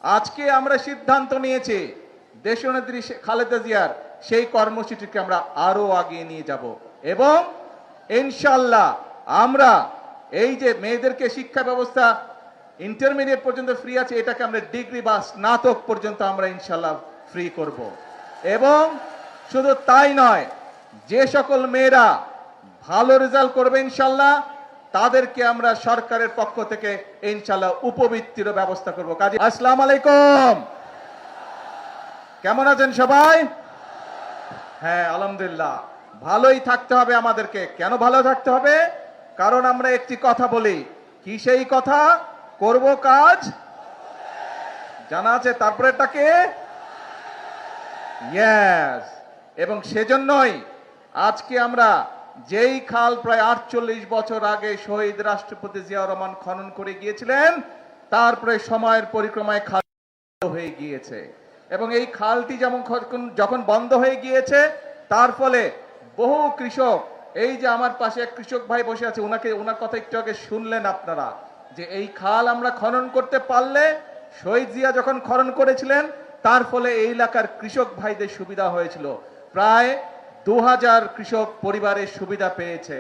আজকে আমরা সিদ্ধান্ত নিয়েছি দেশনেত্রী খালেদা জিয়ার সেই কর্মসূচিকে আমরা আরো আগিয়ে নিয়ে যাব এবং ইনশাআল্লাহ আমরা এই যে মেয়েদেরকে শিক্ষা ব্যবস্থা ইন্টারমিডিয়েট পর্যন্ত ফ্রি আছে, এটাকে আমরা ডিগ্রি বা স্নাতক পর্যন্ত আমরা ইনশাআল্লাহ ফ্রি করব। এবং শুধু তাই নয়, যে সকল মেয়েরা ভালো রেজাল্ট করবে ইনশাআল্লাহ তাদেরকে আমরা সরকারের পক্ষ থেকে ইনশাআল্লাহ উপবৃত্তির ব্যবস্থা করব। কাজী আসসালামু আলাইকুম, কেমন আছেন সবাই? হ্যাঁ আলহামদুলিল্লাহ, ভালোই থাকতে হবে আমাদেরকে। কেন ভালো থাকতে হবে? কারণ আমরা একটি কথা বলি, কি সেই কথা? করব কাজ জানা আছে, তারপরেটাকে ইয়েস। এবং সেজন্যই আজকে আমরা যেই খাল প্রায় 48 বছর আগে শহীদ রাষ্ট্রপতি জিয়াউর রহমান খনন করে গিয়েছিলেন, তারপরে সময়ের পরিক্রমায় খাল হয়ে গিয়েছে। এবং এই খালটি যখন বন্ধ হয়ে গিয়েছে, তার ফলে বহু কৃষক, এই যে আমার পাশে এক কৃষক ভাই বসে আছে, ওনার কথা একটু আগে শুনলেন আপনারা, যে এই খাল আমরা খনন করতে পারলে, শহীদ জিয়া যখন খনন করেছিলেন তার ফলে এই এলাকার কৃষক ভাইদের সুবিধা হয়েছিল। প্রায় 2000 কৃষক পরিবারের সুবিধা পেয়েছে।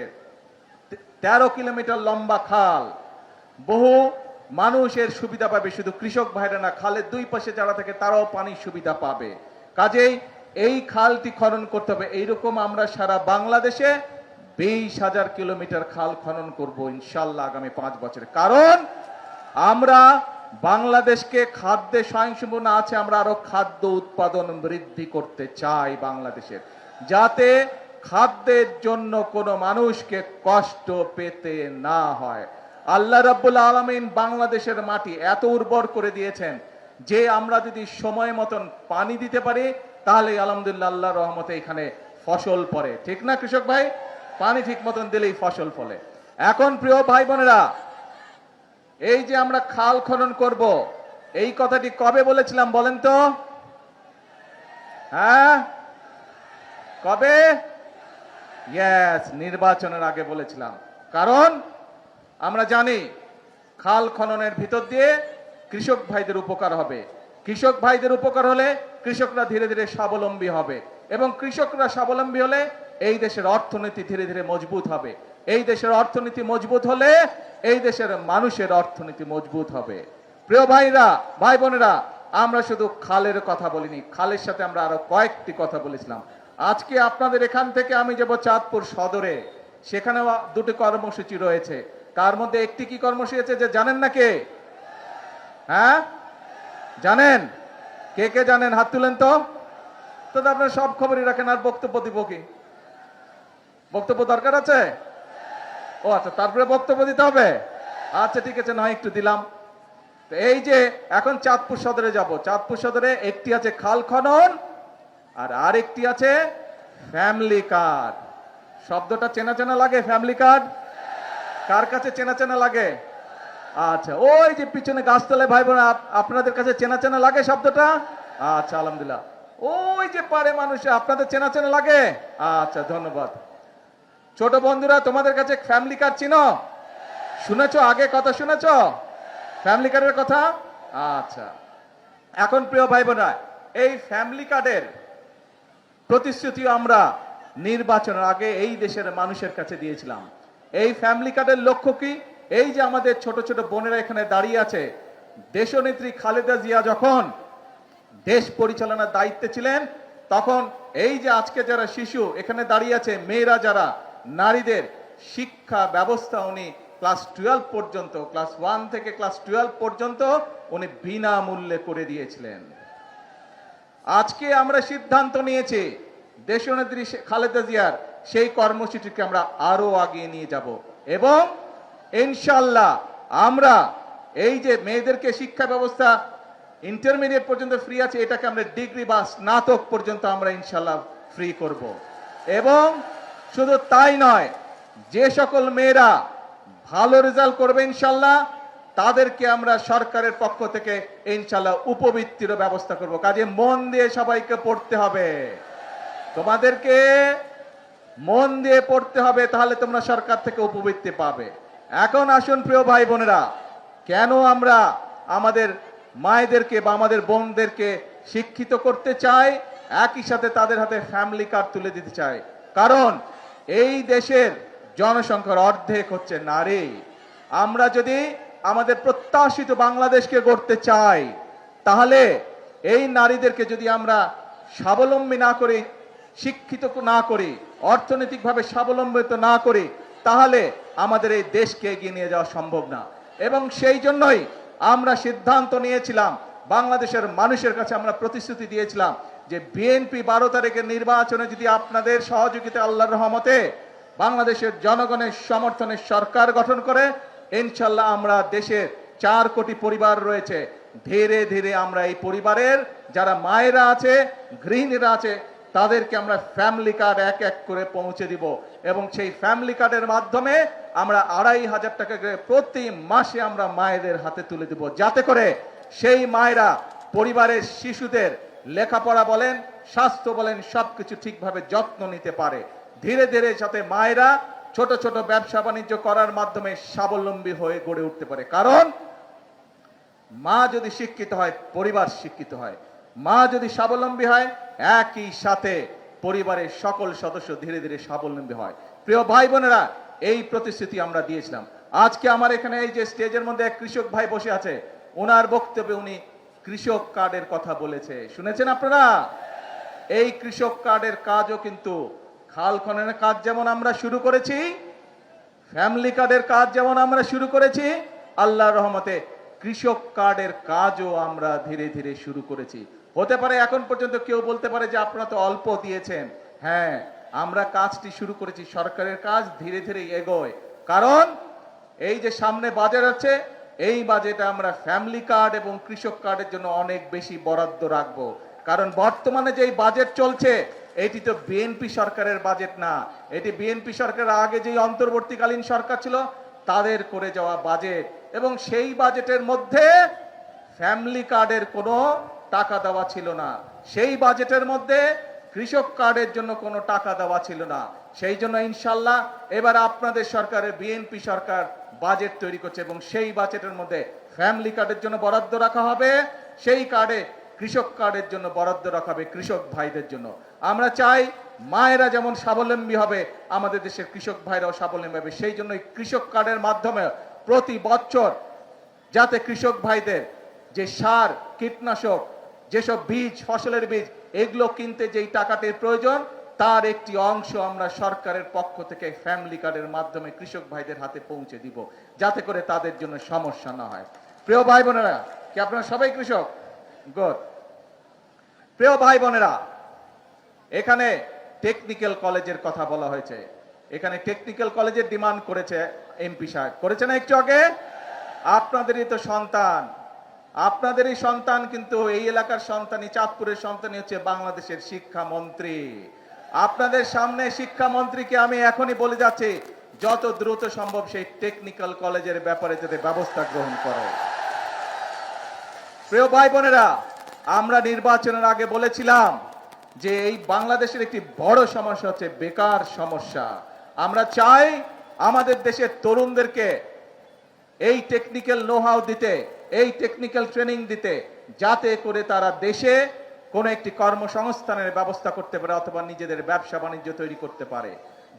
13 কিলোমিটার লম্বা খাল, বহু মানুষের সুবিধা পাবে, শুধু কৃষক ভাইরা না, খালের দুই পাশে যারা থাকে তারাও পানির সুবিধা পাবে। কাজেই এই খালটি খনন করতে হবে। এইরকম আমরা সারা বাংলাদেশে 20,000 কিলোমিটার খাল খনন করব ইনশাল্লাহ আগামী 5 বছরে। কারণ আমরা বাংলাদেশকে খাদ্যে স্বয়ংসম্পূর্ণ আছে, আমরা আরো খাদ্য উৎপাদন বৃদ্ধি করতে চাই বাংলাদেশের, যাতে খাদ্যের জন্য কোনো মানুষকে কষ্ট পেতে না হয়। আল্লাহ রাব্বুল আলামিন বাংলাদেশের মাটি এত উর্বর করে দিয়েছেন যে আমরা যদি সময় মতন পানি দিতে পারি তাহলে আলহামদুলিল্লাহ আল্লাহর রহমতে এখানে ফসল পড়ে। ঠিক না কৃষক ভাই? পানি ঠিক মতন দিলেই ফসল ফলে। এখন প্রিয় ভাই বোনেরা, এই যে আমরা খাল খনন করব, এই কথাটি কবে বলেছিলাম বলেন তো? হ্যাঁ, কবে? ইয়েস, নির্বাচনের আগে বলেছিলাম। কারণ আমরা জানি খাল খননের ভিতর দিয়ে কৃষক ভাইদের উপকার হবে। কৃষক ভাইদের উপকার হলে কৃষকরা ধীরে ধীরে স্বাবলম্বী হবে, এবং কৃষকরা স্বাবলম্বী হলে এই দেশের অর্থনীতি ধীরে ধীরে মজবুত হবে। এই দেশের অর্থনীতি মজবুত হলে এই দেশের মানুষের অর্থনীতি মজবুত হবে। প্রিয় ভাইরা, ভাই বোনেরা, আমরা শুধু খালের কথা বলিনি, খালের সাথে আমরা আরো কয়েকটি কথা বলেছিলাম। আজকে আপনাদের এখান থেকে আমি যাব চাঁদপুর সদরে, সেখানেও দুটি কর্মসূচি রয়েছে। তার মধ্যে একটি কি কর্মসূচি আছে যে জানেন না কে? হ্যাঁ জানেন? কে কে জানেন? হাত তুলেন তো। তো আপনারা সব খবরই রাখেন, আর বক্তব্য দিব কি? বক্তব্য দরকার আছে? ও আচ্ছা, তারপরে বক্তব্য দিতে হবে। আচ্ছা ঠিক আছে, নয় একটু দিলাম। তো এই যে এখন চাঁদপুর সদরে যাব, চাঁদপুর সদরে একটি আছে খাল খনন আর আরেকটি আছে ফ্যামিলি কার্ড। শব্দটা চেনা চেনা লাগে? ফ্যামিলি কার্ড কার কাছে চেনা চেনা লাগে? আচ্ছা, ওই যে পিছনে গাছতলায় ভাই বোন, আপনাদের কাছে চেনা চেনা লাগে শব্দটা? আচ্ছা আলহামদুলিল্লাহ। ওই যে পারে মানুষ, আপনাদের চেনা চেনা লাগে? আচ্ছা ধন্যবাদ। ছোট বন্ধুরা, তোমাদের কাছে ফ্যামিলি কার্ড চিনো? শুনেছো? আগে কথা শুনেছো ফ্যামিলি কার্ডের কথা? আচ্ছা, এখন প্রিয় ভাই বোনরা, এই ফ্যামিলি কার্ডের প্রতিশ্রুতি আমরা নির্বাচনের আগে এই দেশের মানুষের কাছে দিয়েছিলাম। এই ফ্যামিলি কার্ডের লক্ষ্য কি? এই যে আমাদের ছোট ছোট বোনেরা এখানে দাঁড়িয়ে আছে, দেশনেত্রী খালেদা জিয়া যখন দেশ পরিচালনার দায়িত্বে ছিলেন, তখন এই যে আজকে যারা শিশু এখানে দাঁড়িয়ে আছে, মেয়েরা যারা, নারীদের শিক্ষা ব্যবস্থা উনি ক্লাস 12 পর্যন্ত, ক্লাস 1 থেকে ক্লাস 12 পর্যন্ত উনি বিনামূল্যে করে দিয়েছিলেন। আজকে আমরা সিদ্ধান্ত নিয়েছি দেশনেত্রী খালেদা জিয়ার সেই কর্মসূচিকে আমরা আরো আগিয়ে নিয়ে যাব এবং ইনশাআল্লাহ আমরা এই যে মেয়েদেরকে শিক্ষা ব্যবস্থা ইন্টারমিডিয়েট পর্যন্ত ফ্রি আছে, এটাকে আমরা ডিগ্রি বা স্নাতক পর্যন্ত আমরা ইনশাআল্লাহ ফ্রি করব। এবং শুধু তাই নয়, যে সকল মেয়েরা ভালো রেজাল্ট করবে ইনশাআল্লাহ তাদেরকে আমরা সরকারের পক্ষ থেকে ইনশাআল্লাহ উপবৃত্তির ব্যবস্থা করব। কাজে মন দিয়ে সবাইকে পড়তে হবে, তোমাদেরকে মন দিয়ে পড়তে হবে, তাহলে তোমরা সরকার থেকে উপবৃত্তি পাবে। এখন আসুন প্রিয় ভাই বোনেরা, কেন আমরা আমাদের মায়েদেরকে বা আমাদের বোনদেরকে শিক্ষিত করতে চাই, একই সাথে তাদের হাতে ফ্যামিলি কার্ড তুলে দিতে চাই। কারণ এই দেশের জনসংখ্যার অর্ধেক হচ্ছে নারী। আমরা যদি আমাদের প্রত্যাশিত বাংলাদেশকে গড়তে চাই, তাহলে এই নারীদেরকে যদি আমরা স্বাবলম্বী না করি, শিক্ষিত না করি, অর্থনৈতিকভাবে স্বাবলম্বিত না করি, তাহলে আমাদের এই দেশকে এগিয়ে নিয়ে যাওয়া সম্ভব না। এবং সেই জন্যই আমরা সিদ্ধান্ত নিয়েছিলাম, বাংলাদেশের মানুষের কাছে আমরা প্রতিশ্রুতি দিয়েছিলাম যে বিএনপি 12 তারিখের নির্বাচনে যদি আপনাদের সহযোগিতা, আল্লাহর রহমতে বাংলাদেশের জনগণের সমর্থনে সরকার গঠন করে, ইনশাল্লাহ আমরা দেশের 4 কোটি পরিবার রয়েছে, ধীরে ধীরে আমরা এই পরিবারের যারা মায়েরা আছে, গৃহিণীরা আছে, তাদেরকে আমরা ফ্যামিলি কার্ড এক এক করে পৌঁছে দিব। এবং সেই ফ্যামিলি কার্ডের মাধ্যমে আমরা 2,500 টাকা করে প্রতি মাসে আমরা মায়েদের হাতে তুলে দিব, যাতে করে সেই মায়েরা পরিবারের শিশুদের লেখাপড়া বলেন, স্বাস্থ্য বলেন, সবকিছু ঠিকভাবে যত্ন নিতে পারে। ধীরে ধীরে যাতে মায়েরা ছোট ছোট ব্যবসা বাণিজ্য করার মাধ্যমে স্বাবলম্বী হয়ে গড়ে উঠতে পারে। কারণ মা যদি শিক্ষিত হয়, পরিবার শিক্ষিত হয়। মা যদি স্বাবলম্বী হয়, একই সাথে পরিবারের সকল সদস্য ধীরে ধীরে স্বাবলম্বী হয়। প্রিয় ভাই বোনেরা, এই প্রতিশ্রুতি আমরা দিয়েছিলাম। আজকে আমার এখানে এই যে স্টেজের মধ্যে এক কৃষক ভাই বসে আছে, ওনার বক্তব্যে উনি কৃষক কার্ডের কথা বলেছে, শুনেছেন আপনারা? এই কৃষক কার্ডের কাজও কিন্তু খাল খননের কাজ যেমন আমরা শুরু করেছি, ফ্যামিলি কার্ডের কাজ যেমন আমরা শুরু করেছি, আল্লাহর রহমতে কৃষক কার্ডের কাজও আমরা ধীরে ধীরে শুরু করেছি। হতে পারে এখন পর্যন্ত কেউ বলতে পারে যে আপনারা তো অল্প দিয়েছেন। হ্যাঁ, আমরা কাজটি শুরু করেছি, সরকারের কাজ ধীরে ধীরে এগোয়। কারণ এই যে সামনে বাজেট আছে, এই বাজেটে আমরা ফ্যামিলি কার্ড এবং কৃষক কার্ডের জন্য অনেক বেশি বরাদ্দ রাখবো। কারণ বর্তমানে যেই বাজেট চলছে, এটি তো বিএনপি সরকারের বাজেট না, এটি বিএনপি সরকারের আগে যেই অন্তর্বর্তীকালীন সরকার ছিল তাদের করে যাওয়া বাজেট। এবং সেই বাজেটের মধ্যে ফ্যামিলি কার্ডের কোনো টাকা দেওয়া ছিল না, সেই বাজেটের মধ্যে কৃষক কার্ডের জন্য কোনো টাকা দেওয়া ছিল না। সেই জন্য ইনশাল্লাহ এবার আপনাদের সরকারের বিএনপি সরকার বাজেট তৈরি করছে এবং সেই বাজেটের মধ্যে ফ্যামিলি কার্ডের জন্য বরাদ্দ রাখা হবে, সেই কার্ডে কৃষক কার্ডের জন্য বরাদ্দ রাখা হবে কৃষক ভাইদের জন্য। আমরা চাই মায়েরা যেমন স্বাবলম্বী হবে, আমাদের দেশের কৃষক ভাইরাও স্বাবলম্বী হবে। সেই জন্য কৃষক কার্ডের মাধ্যমে প্রতি বছর যাতে কৃষক ভাইদের যে সার, কীটনাশক, যেসব বীজ, ফসলের বীজ, এগুলো কিনতে যেই টাকাটির প্রয়োজন, তার একটি অংশ আমরা সরকারের পক্ষ থেকে ফ্যামিলি কার্ডের মাধ্যমে কৃষক ভাইদের হাতে পৌঁছে দিব, যাতে করে তাদের জন্য সমস্যা না হয়। প্রিয় ভাই বোনেরা, কি আপনারা সবাই কৃষক? গুড। প্রিয় ভাই বোনেরা, এখানে টেকনিক্যাল কলেজের কথা বলা হয়েছে। এখানে টেকনিক্যাল কলেজের ডিমান্ড করেছে এমপি সাহেব, করেছে না একটু আগে? আপনাদেরই তো সন্তান, আপনাদেরই সন্তান, কিন্তু এই এলাকার সন্তানই, চাঁদপুরের সন্তানই হচ্ছে বাংলাদেশের শিক্ষামন্ত্রী। আপনাদের সামনে শিক্ষামন্ত্রীকে আমি এখনই বলে যাচ্ছি, যত দ্রুত সম্ভব সেই টেকনিক্যাল কলেজের ব্যাপারে যাতে ব্যবস্থা গ্রহণ করে। প্রিয় ভাই বোনেরা, আমরা নির্বাচনের আগে বলেছিলাম যে এই বাংলাদেশের একটি বড় সমস্যা হচ্ছে বেকার সমস্যা। আমরা চাই আমাদের দেশের তরুণদেরকে এই টেকনিক্যাল নো-হাউ দিতে, এই টেকনিক্যাল ট্রেনিং দিতে, যাতে করে তারা দেশে কোনো একটি কর্মসংস্থানের ব্যবস্থা করতে পারে অথবা নিজেদের ব্যবসা বাণিজ্য তৈরি করতে পারে,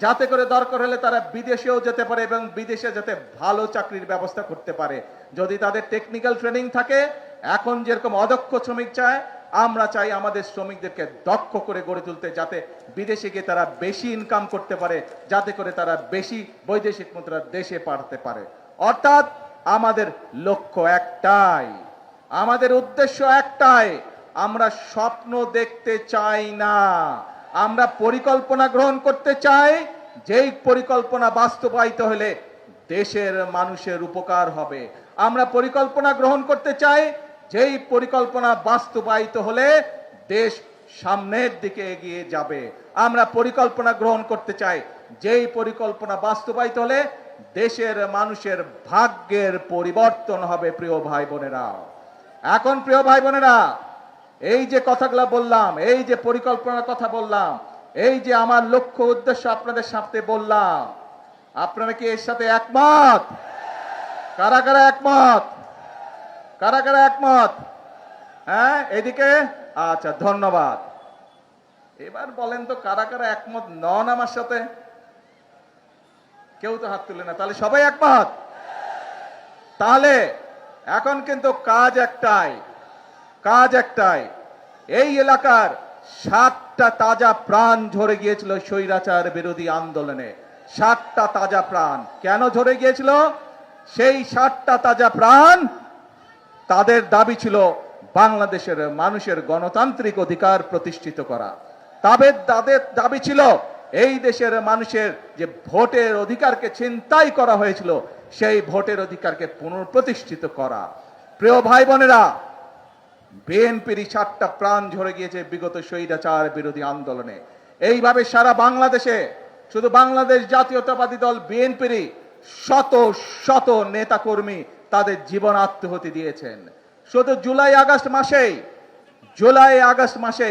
যাতে করে দরকার হলে তারা বিদেশেও যেতে পারে এবং বিদেশে যাতে ভালো চাকরির ব্যবস্থা করতে পারে। যদি তাদের টেকনিক্যাল ট্রেনিং থাকে, এখন যেরকম অদক্ষ শ্রমিক চায়, আমরা চাই আমাদের শ্রমিকদেরকে দক্ষ করে গড়ে তুলতে, যাতে বিদেশে গিয়ে তারা বেশি ইনকাম করতে পারে, যাতে করে তারা বেশি বৈদেশিক মুদ্রা দেশে পাঠাতে পারে। অর্থাৎ আমাদের লক্ষ্য একটাই, আমাদের উদ্দেশ্য একটাই, আমরা স্বপ্ন দেখতে চাই না, আমরা পরিকল্পনা গ্রহণ করতে চাই, যেই পরিকল্পনা বাস্তবায়িত হলে দেশের মানুষের উপকার হবে। আমরা পরিকল্পনা গ্রহণ করতে চাই, যেই পরিকল্পনা বাস্তবায়িত হলে দেশ সামনের দিকে এগিয়ে যাবে। আমরা পরিকল্পনা গ্রহণ করতে চাই, যেই পরিকল্পনা বাস্তবায়িত হলে দেশের মানুষের ভাগ্যের পরিবর্তন হবে। প্রিয় ভাই বোনেরা, এখন প্রিয় ভাই বোনেরা, এই যে কথাগুলো বললাম, এই যে পরিকল্পনার কথা বললাম, এই যে আমার লক্ষ্য উদ্দেশ্য আপনাদের সাথে বললাম, আপনারা কি এর সাথে একমত? কারা কারা একমত? কারা কারা একমত? হ্যাঁ, এদিকে। আচ্ছা, ধন্যবাদ। এবার বলেন তো কারা কারা একমত নন আমার সাথে? কেউ তো হাত তুলে না, তাহলে সবাই একমত। তাহলে এখন কিন্তু কাজ একটাই, এই এলাকার 7টা তাজা প্রাণ ঝরে গিয়েছিল স্বৈরাচার বিরোধী আন্দোলনে। 7টা তাজা প্রাণ কেন ঝরে গিয়েছিল? সেই 7টা তাজা প্রাণ, তাদের দাবি ছিল বাংলাদেশের মানুষের গণতান্ত্রিক অধিকার প্রতিষ্ঠিত করা। তাদের দাবি ছিল এই দেশের মানুষের যে ভোটের অধিকারকে ছিনতাই করা হয়েছিল, সেই ভোটের অধিকারকে পুনঃপ্রতিষ্ঠিত করা। প্রিয় ভাই বোনেরা, বিএনপির 7টা প্রাণ ঝরে গিয়েছে বিগত স্বৈরাচার বিরোধী আন্দোলনে। এইভাবে সারা বাংলাদেশে শুধু বাংলাদেশ জাতীয়তাবাদী দল বিএনপির শত শত নেতাকর্মী তাদের জীবন আত্মহতি দিয়েছেন। শুধু জুলাই আগস্ট মাসে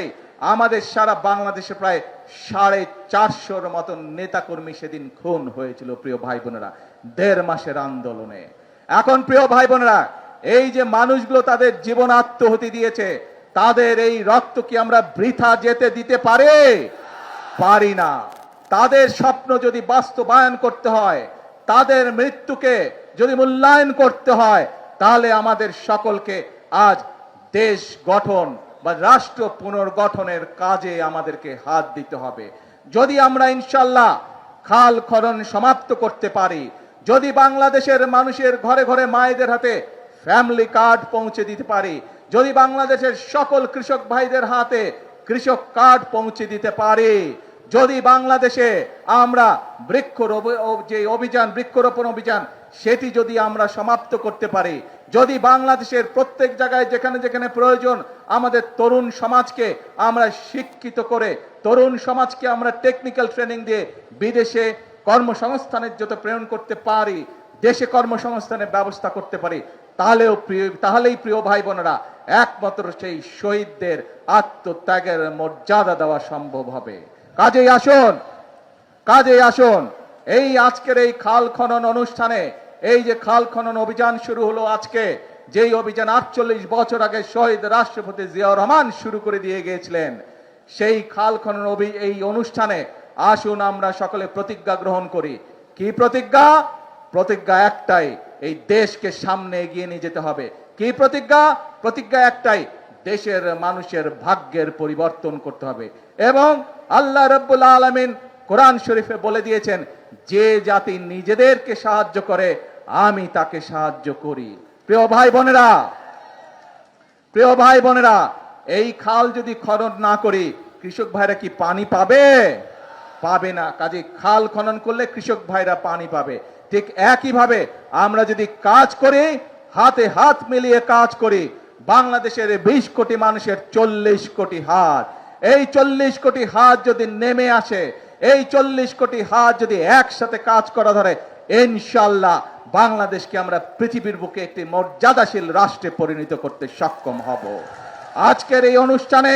আমাদের সারা বাংলাদেশে প্রায় 450-র মতো নেতাকর্মী সেদিন খুন হয়েছিল প্রিয় ভাই বোনেরা, 1.5 মাসের আন্দোলনে। এখন প্রিয় ভাই বোনেরা, এই যে মানুষগুলো তাদের জীবন আত্মহতি দিয়েছে, তাদের এই রক্ত কি আমরা বৃথা যেতে দিতে পারি না। তাদের স্বপ্ন যদি বাস্তবায়ন করতে হয়, তাদের মৃত্যুকে যদি মূল্যায়ন করতে হয়, তাহলে আমাদের সকলকে আজ দেশ গঠন বা রাষ্ট্র পুনর্গঠনের কাজে আমাদেরকে হাত দিতে হবে। যদি আমরা ইনশাল্লাহ খাল খনন সমাপ্ত করতে পারি, যদি বাংলাদেশের মানুষের ঘরে ঘরে মায়েদের হাতে ফ্যামিলি কার্ড পৌঁছে দিতে পারি, যদি বাংলাদেশের সকল কৃষক ভাইদের হাতে কৃষক কার্ড পৌঁছে দিতে পারি, যদি বাংলাদেশে আমরা বৃক্ষরোপণ অভিযান সেটি যদি আমরা সমাপ্ত করতে পারি, যদি বাংলাদেশের প্রত্যেক জায়গায় যেখানে যেখানে প্রয়োজন আমাদের তরুণ সমাজকে আমরা শিক্ষিত করে, তরুণ সমাজকে আমরা টেকনিক্যাল ট্রেনিং দিয়ে বিদেশে কর্মসংস্থানের জন্য প্রেরণ করতে পারি, দেশে কর্মসংস্থানের ব্যবস্থা করতে পারি, তাহলেই প্রিয় ভাই বোনেরা একমাত্র সেই শহীদদের আত্মত্যাগের মর্যাদা দেওয়া সম্ভব হবে। কাজেই আসুন এই আজকের এই খাল খনন অনুষ্ঠানে, এই যে খাল খনন অভিযান শুরু হলো আজকে, যেই অভিযান 48 বছর আগে শহীদ রাষ্ট্রপতি জিয়াউর রহমান শুরু করে দিয়ে গিয়েছিলেন, সেই খাল খনন এই অনুষ্ঠানে আসুন আমরা সকলে প্রতিজ্ঞা গ্রহণ করি। কি প্রতিজ্ঞা একটাই, এই দেশকে সামনে এগিয়ে নিয়ে যেতে হবে। কি প্রতিজ্ঞা একটাই, দেশের মানুষের ভাগ্যের পরিবর্তন করতে হবে। এবং আল্লাহ রাব্বুল আলামিন কোরআন শরীফে বলে দিয়েছেন, যে জাতি নিজেদেরকে সাহায্য করে আমি তাকে সাহায্য করি। প্রিয় ভাই বোনেরা, এই খাল যদি খনন না করি, কৃষক ভাইরা কি পানি পাবে না। কাজে খাল খনন করলে কৃষক ভাইরা পানি পাবে। ঠিক একইভাবে আমরা যদি কাজ করি, হাতে হাত মিলিয়ে কাজ করি, বাংলাদেশের 20 কোটি মানুষের 40 কোটি হাত, এই 40 কোটি হাত যদি নেমে আসে, এই 40 কোটি হাত যদি একসাথে কাজ করা ধরে, ইনশাআল্লাহ বাংলাদেশকে আমরা পৃথিবীর বুকে একটি মর্যাদাশীল রাষ্ট্রে পরিণত করতে সক্ষম হব। আজকের এই অনুষ্ঠানে,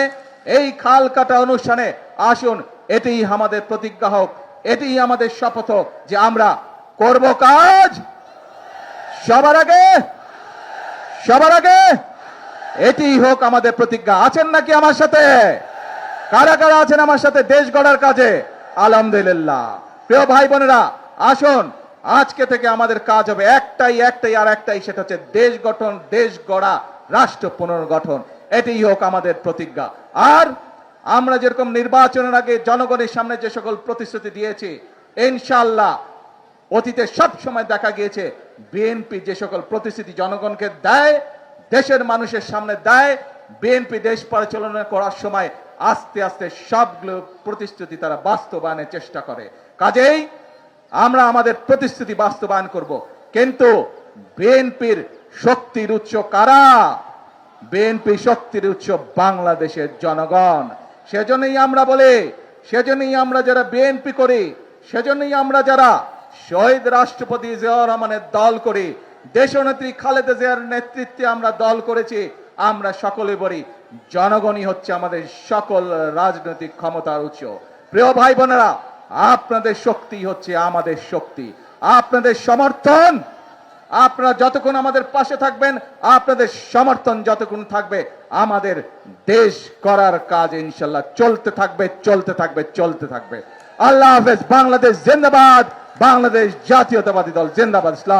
এই খাল কাটা অনুষ্ঠানে আসুন এটাই আমাদের প্রতিজ্ঞা হোক, এটাই আমাদের শপথ হোক যে আমরা করব কাজ সবার আগে। এটি হোক আমাদের প্রতিজ্ঞা। আছেন নাকি আমার সাথে? কারা কারা আছেন আমার সাথে দেশ গড়ার কাজে? আলহামদুলিল্লাহ। প্রিয় ভাই বোনেরা, আসুন আজকে থেকে আমাদের কাজ হবে একটাই, সেটা হচ্ছে দেশ গঠন, দেশ গড়া, রাষ্ট্র পুনর্গঠন। এটাই হোক আমাদের প্রতিজ্ঞা। আর আমরা যেরকম নির্বাচনের আগে জনগণের সামনে যে সকল প্রতিশ্রুতি দিয়েছি, ইনশাআল্লাহ অতীতে সব সময় দেখা গিয়েছে বিএনপি যে সকল প্রতিশ্রুতি জনগণকে দেয়, দেশের মানুষের সামনে দেয়, বিএনপি দেশ পরিচালনা করার সময় আস্তে আস্তে সবগুলো প্রতিশ্রুতি তারা বাস্তবায়নের চেষ্টা করে। কাজেই আমরা আমাদের প্রতিশ্রুতি বাস্তবায়ন করব। কিন্তু বিএনপির শক্তির উৎস কারা? বিএনপি শক্তির উৎস বাংলাদেশের জনগণ। সেজন্যই আমরা বলি, সেজন্যই আমরা যারা বিএনপি করি, সেজন্যই আমরা যারা শহীদ রাষ্ট্রপতি জিয়াউর রহমানের দল করি, দেশনেত্রী খালেদা জিয়ার নেতৃত্বে আমরা দল করেছি, আমরা সকলে বলি জনগণই হচ্ছে আমাদের সকল রাজনৈতিক ক্ষমতার উৎস। প্রিয় ভাই বোনেরা, আপনাদের শক্তি হচ্ছে আমাদের শক্তি, আপনাদের সমর্থন আপনারা যতক্ষণ আমাদের পাশে থাকবেন, আপনাদের সমর্থন যতক্ষণ থাকবে, আমাদের দেশ করার কাজ ইনশাল্লাহ চলতে থাকবে, চলতে থাকবে, চলতে থাকবে। আল্লাহ হাফেজ। বাংলাদেশ জিন্দাবাদ। বাংলাদেশ জাতীয়তাবাদী দল জিন্দাবাদ। ইসলাম।